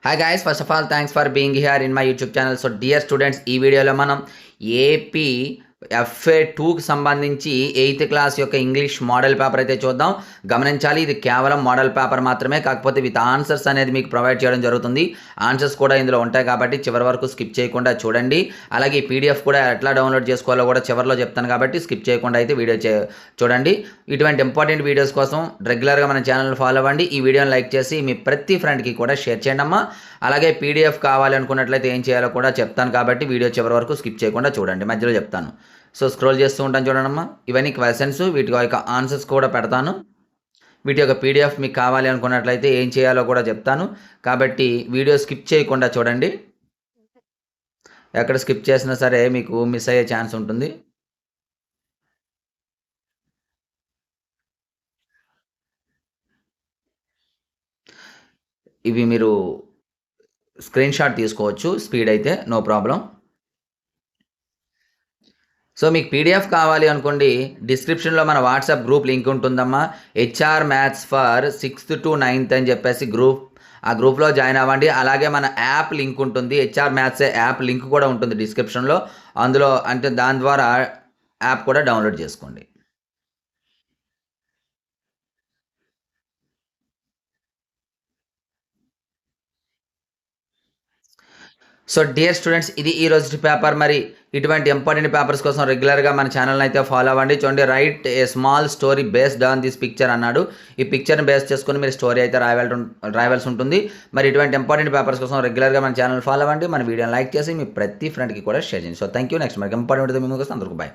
Hi guys, first of all thanks for being here in my YouTube channel. So dear students, ఈ వీడియోలో మనం AP FA2కి సంబంధించి 8th class యొక్క English model paper అయితే చూద్దాం. గమనించాలి, ఇది కేవలం మోడల్ పేపర్ మాత్రమే, కాకపోతే విత్ ఆన్సర్స్ అనేది మీకు ప్రొవైడ్ చేయడం జరుగుతుంది. ఆన్సర్స్ కూడా ఇందులో ఉంటాయి కాబట్టి చివరి వరకు స్కిప్ చేయకుండా చూడండి. అలాగే ఈ పీడిఎఫ్ కూడా ఎట్లా డౌన్లోడ్ చేసుకోవాలో కూడా చివరిలో చెప్తాను కాబట్టి స్కిప్ చేయకుండా అయితే వీడియో చూడండి. ఇటువంటి ఇంపార్టెంట్ వీడియోస్ కోసం రెగ్యులర్గా మన ఛానల్ ఫాలో అవ్వండి. ఈ వీడియోని లైక్ చేసి మీ ప్రతి ఫ్రెండ్కి కూడా షేర్ చేయండి అమ్మా. అలాగే పీడిఎఫ్ కావాలి అనుకున్నట్లయితే ఏం చేయాలో కూడా చెప్తాను కాబట్టి వీడియో చివరి వరకు స్కిప్ చేయకుండా చూడండి, మధ్యలో చెప్తాను. సో స్క్రోల్ చేస్తూ ఉంటాను చూడండమ్మా. ఇవన్నీ క్వశ్చన్స్, వీటి యొక్క ఆన్సర్స్ కూడా పెడతాను. వీటి యొక్క పీడిఎఫ్ మీకు కావాలి అనుకున్నట్లయితే ఏం చేయాలో కూడా చెప్తాను కాబట్టి వీడియో స్కిప్ చేయకుండా చూడండి. ఎక్కడ స్కిప్ చేసినా సరే మీకు మిస్ అయ్యే ఛాన్స్ ఉంటుంది. ఇవి మీరు స్క్రీన్ షాట్ తీసుకోవచ్చు, స్పీడ్ అయితే నో ప్రాబ్లం. సో మీకు పీడిఎఫ్ కావాలి అనుకోండి, డిస్క్రిప్షన్లో మన వాట్సాప్ గ్రూప్ లింక్ ఉంటుందమ్మా. HR maths for 6th to 9th అని చెప్పేసి గ్రూప్, ఆ గ్రూప్లో జాయిన్ అవ్వండి. అలాగే మన యాప్ లింక్ ఉంటుంది, HR మ్యాథ్స్ యాప్ లింక్ కూడా ఉంటుంది డిస్క్రిప్షన్లో. అందులో అంటే దాని ద్వారా యాప్ కూడా డౌన్లోడ్ చేసుకోండి. సో డియర్ స్టూడెంట్స్, ఇది ఈ రోజు పేపర్. మరి ఇటువంటి ఇంపార్టెంట్ పేపర్స్ కోసం రెగ్యులర్గా మన ఛానల్ అయితే ఫాలో అవ్వండి. చూడండి, right a small story based on this picture అన్నాడు. ఈ పిక్చర్ని బేస్ చేసుకుని మీరు స్టోరీ అయితే రాయవలసి ఉంటుంది. మరి ఇటువంటి ఇంపార్టెంట్ పేపర్స్ కోసం రెగ్యులర్గా మన ఛానల్ ఫాలో అవ్వండి. మన వీడియోని లైక్ చేసి మీ ప్రతి ఫ్రెండ్కి కూడా షేర్ చేయండి. So thank you. నెక్స్ట్ మనకి ఇంపార్టెంట్ మీ కోసం అందరికీ బాయ్.